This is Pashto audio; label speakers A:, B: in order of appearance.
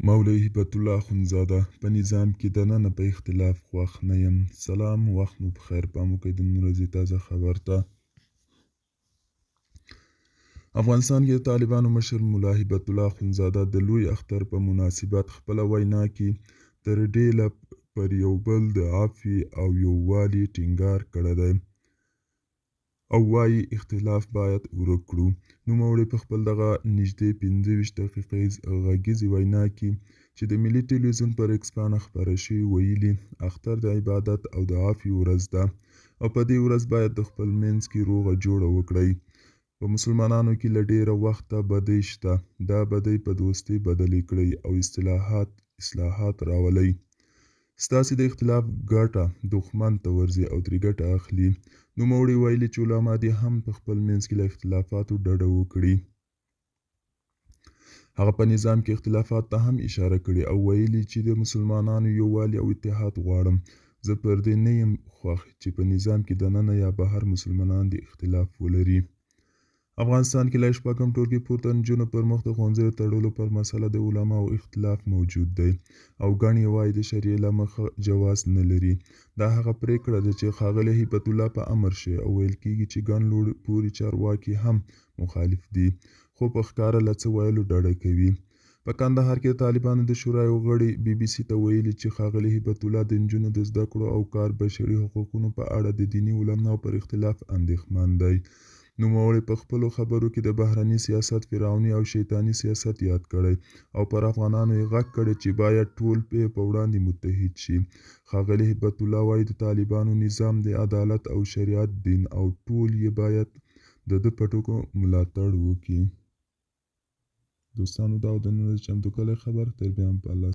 A: مولوي هبت الله اخندزاده په نظام کې دننه په اختلاف خوښ نه یم. سلام، وخت مو بخیر. پام وکړئ د نن ورځې تازه خبر ته. افغانستان کې د طالبانو مشر ملا هبت الله اخندزاده د لوی اختر په مناسبت خپله وینا کې تر ډیله پر یو بل د عفوې او یووالي ټینګار کړی دی او وایي اختلاف باید ورک کړو. نوموړي په خپل دغه نږدې 25 دقیقیز غږیزې وینا کې چې د ملي ټلویزیون پر اکس پاڼه خپره شوې ویلي اختر د عبادت او د عفوې ورځ ده او په دې ورځ باید د خپل منځ کې روغه جوړه وکړئ. په مسلمانانو کې له ډیره وخته بدۍ شته، دا بدۍ په دوستۍ بدلې کړئ او اصلاحات راولئ. ستاسې د اختلاف ګټه دښمن ته ورځي او ترې ګټه اخلي. نوموړي ویلي چې علما دې هم په خپل منځ کې له اختلافاتو ډډه وکړي. هغه په نظام کې اختلافات ته هم اشاره کړې او ویلي چې د مسلمانانو یووالي او اتحاد غواړم. زه پر دې نه یم خوښ چې په نظام کې دننه یا بهر مسلمانان د اختلاف ولري. افغانستان کې له شپږم ټولګي پورته نجونو پر مخ د ښوونځیو تړلو پر مسله د علماو اختلاف موجود دی او ګڼې وایي د شریعې له مخه جواز نه لري. دا هغه پریکړه ده چې ښاغلي هبت الله په امر شوې او ویل کېږي چې ګڼ لوړ پوړي چارواکي هم مخالف دي خو په ښکاره له څه ویلو ډډه کوي. په کندهار کې د طالبانو د شورایو غړي بي بي سي ته ویلي چې ښاغلي هبت الله د نجونو د زده کړو او کار بشري حقوقونو په اړه د دیني علماو پر اختلاف اندېښمن دی. نوموړي په خپلو خبرو کې د بهرني سیاست فرعوني او شیطاني سیاست یاد کړی او پر افغانانو یې غږ کړی چې باید ټول په وړاندې متحد شي. ښاغلي هبت الله وایي د طالبانو نظام د عدالت او شریعت دین او ټول یې باید د ده په ټکو ملاتړ وکړي. دوستانو دا د نن ورځې چمتو کلی خبر تر بیا هم په الله